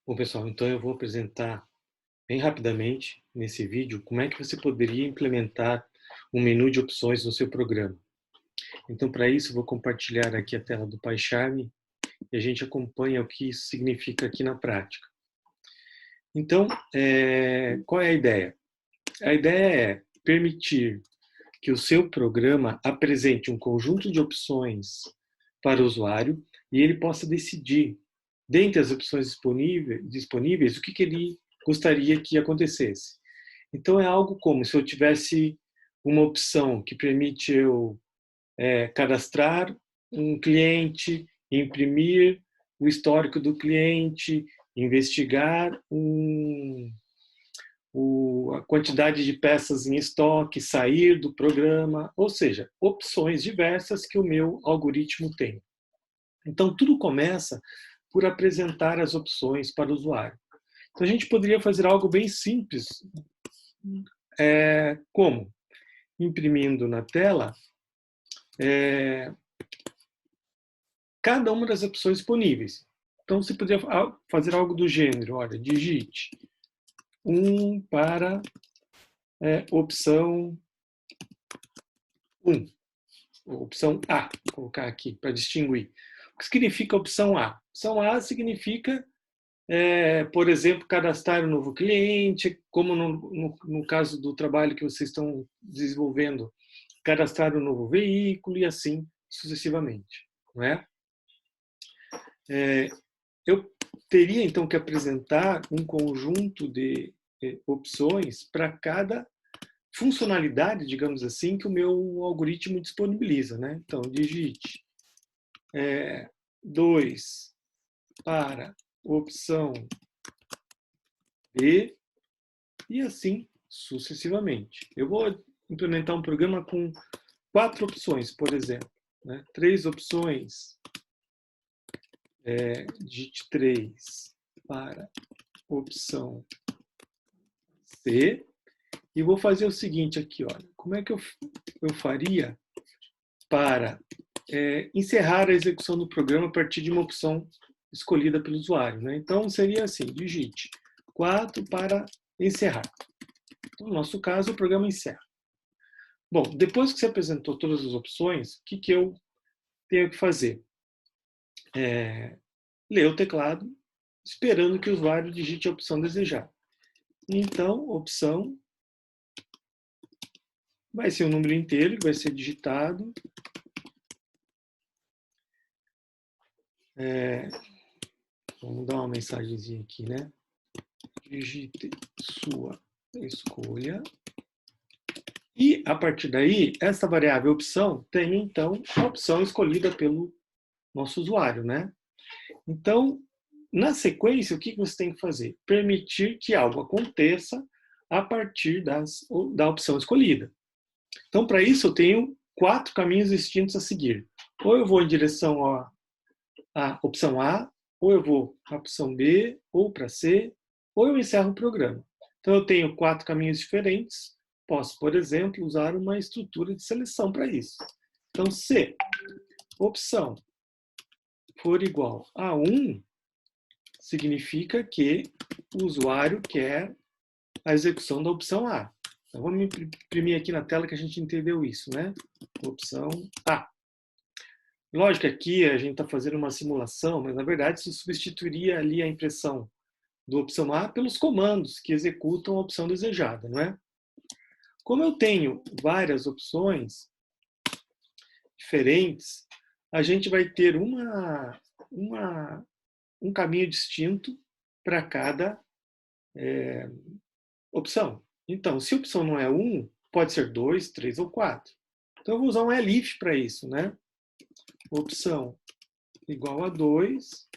Bom, pessoal, então eu vou apresentar bem rapidamente nesse vídeo como é que você poderia implementar um menu de opções no seu programa. Então, para isso, eu vou compartilhar aqui a tela do PyCharm e a gente acompanha o que isso significa aqui na prática. Então, qual é a ideia? A ideia é permitir que o seu programa apresente um conjunto de opções para o usuário e ele possa decidir, dentre as opções disponíveis, o que ele gostaria que acontecesse. Então, é algo como se eu tivesse uma opção que permite eu cadastrar um cliente, imprimir o histórico do cliente, investigar a quantidade de peças em estoque, sair do programa, ou seja, opções diversas que o meu algoritmo tem. Então, tudo começa por apresentar as opções para o usuário. Então, a gente poderia fazer algo bem simples, como imprimindo na tela cada uma das opções disponíveis. Então, você poderia fazer algo do gênero, olha, digite 1 para opção 1, opção A, vou colocar aqui para distinguir. O que significa opção A? Opção A significa, por exemplo, cadastrar um novo cliente, como no caso do trabalho que vocês estão desenvolvendo, cadastrar um novo veículo e assim sucessivamente. Não é? Eu teria, então, que apresentar um conjunto de opções para cada funcionalidade, digamos assim, que o meu algoritmo disponibiliza. Né? Então, digite 2 para opção B e assim sucessivamente. Eu vou implementar um programa com 4 opções, por exemplo. Né? 3 opções, digite 3 para opção C. E vou fazer o seguinte aqui, olha, como é que eu faria para encerrar a execução do programa a partir de uma opção escolhida pelo usuário. Né? Então, seria assim, digite 4 para encerrar. Então, no nosso caso, o programa encerra. Bom, depois que você apresentou todas as opções, o que eu tenho que fazer? Ler o teclado, esperando que o usuário digite a opção desejada. Então, opção vai ser um número inteiro que vai ser digitado. Vamos dar uma mensagenzinha aqui, né? Digite sua escolha. E, a partir daí, essa variável opção tem, então, a opção escolhida pelo nosso usuário, né? Então, na sequência, o que você tem que fazer? Permitir que algo aconteça a partir da opção escolhida. Então, para isso, eu tenho 4 caminhos distintos a seguir. Ou eu vou em direção à opção A, ou eu vou para a opção B, ou para C, ou eu encerro o programa. Então, eu tenho 4 caminhos diferentes. Posso, por exemplo, usar uma estrutura de seleção para isso. Então, se opção for igual a 1, significa que o usuário quer a execução da opção A. Então, vamos imprimir aqui na tela que a gente entendeu isso, né? Opção A. Lógico que aqui a gente está fazendo uma simulação, mas na verdade isso substituiria ali a impressão do opção A pelos comandos que executam a opção desejada, não é? Como eu tenho várias opções diferentes, a gente vai ter um caminho distinto para cada opção. Então, se a opção não é 1, pode ser 2, 3 ou 4. Então, eu vou usar um elif para isso, né? Opção igual a 2,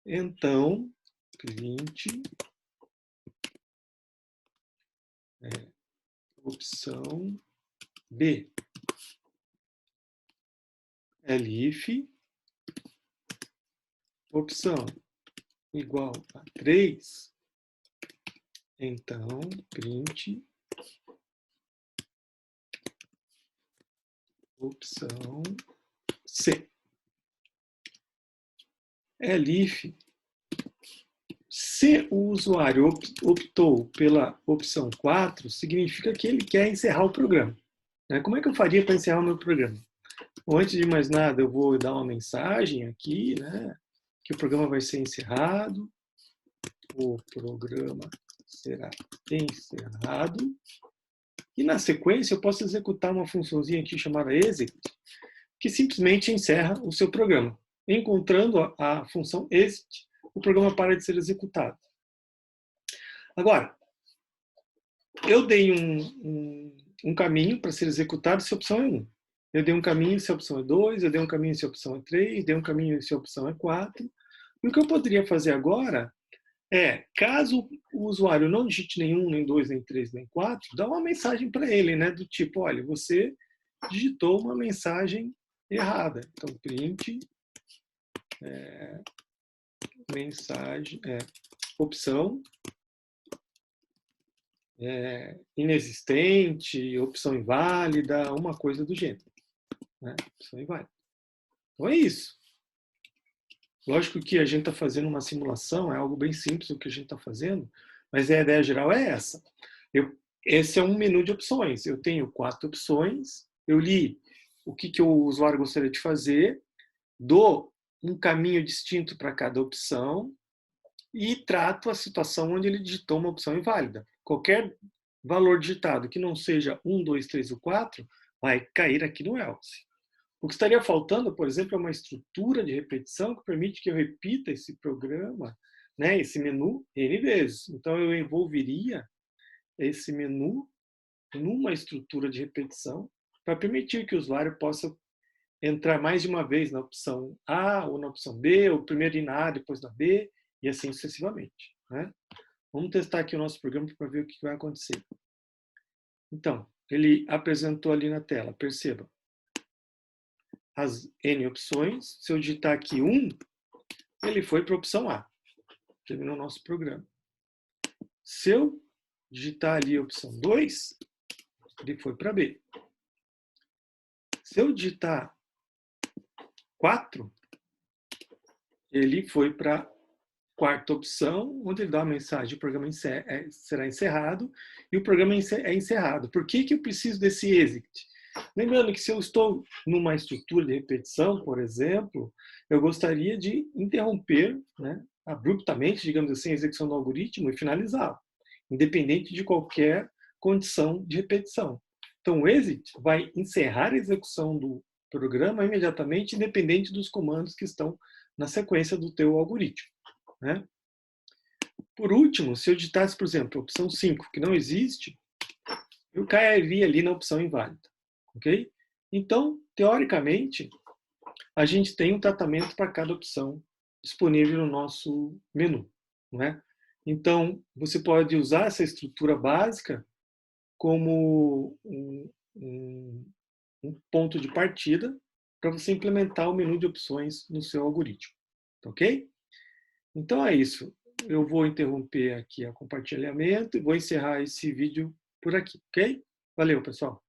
então, print opção B. Elif opção igual a 3, então, print opção C. Elif Se o usuário optou pela opção 4, significa que ele quer encerrar o programa. Como é que eu faria para encerrar o meu programa? Bom, antes de mais nada, eu vou dar uma mensagem aqui, que o programa vai ser encerrado. O programa será encerrado. E na sequência, eu posso executar uma funçãozinha aqui chamada exit, que simplesmente encerra o seu programa. Encontrando a função exit, o programa para de ser executado. Agora, eu dei um caminho para ser executado se a opção é 1. Eu dei um caminho se a opção é 2, eu dei um caminho se a opção é 3, dei um caminho se a opção é 4. E o que eu poderia fazer agora caso o usuário não digite nenhum, nem 2, nem 3, nem 4, dá uma mensagem para ele, do tipo, olha, você digitou uma mensagem errada. Então, print mensagem, opção inexistente, opção inválida, uma coisa do gênero. Opção inválida. Então é isso. Lógico que a gente está fazendo uma simulação, é algo bem simples o que a gente está fazendo, mas a ideia geral é essa. Esse é um menu de opções. Eu tenho 4 opções, eu li o que o usuário gostaria de fazer, dou um caminho distinto para cada opção e trato a situação onde ele digitou uma opção inválida. Qualquer valor digitado que não seja 1, 2, 3 ou 4 vai cair aqui no else. O que estaria faltando, por exemplo, é uma estrutura de repetição que permite que eu repita esse programa, esse menu, N vezes. Então, eu envolveria esse menu numa estrutura de repetição para permitir que o usuário possa entrar mais de uma vez na opção A ou na opção B, ou primeiro ir na A, depois na B, e assim sucessivamente. Vamos testar aqui o nosso programa para ver o que vai acontecer. Então, ele apresentou ali na tela, perceba, as N opções. Se eu digitar aqui 1, ele foi para a opção A. Terminou o nosso programa. Se eu digitar ali a opção 2, ele foi para B. Se eu digitar 4, ele foi para a quarta opção, onde ele dá a mensagem, o programa será encerrado, e o programa é encerrado. Por que eu preciso desse exit? Lembrando que se eu estou numa estrutura de repetição, por exemplo, eu gostaria de interromper abruptamente, digamos assim, a execução do algoritmo e finalizá-lo, independente de qualquer condição de repetição. Então, o exit vai encerrar a execução do programa imediatamente, independente dos comandos que estão na sequência do teu algoritmo. Por último, se eu digitasse, por exemplo, a opção 5, que não existe, eu cairia ali na opção inválida. Ok? Então, teoricamente, a gente tem um tratamento para cada opção disponível no nosso menu. Então, você pode usar essa estrutura básica como um ponto de partida para você implementar o menu de opções no seu algoritmo. Ok? Então é isso. Eu vou interromper aqui o compartilhamento e vou encerrar esse vídeo por aqui, ok? Valeu, pessoal!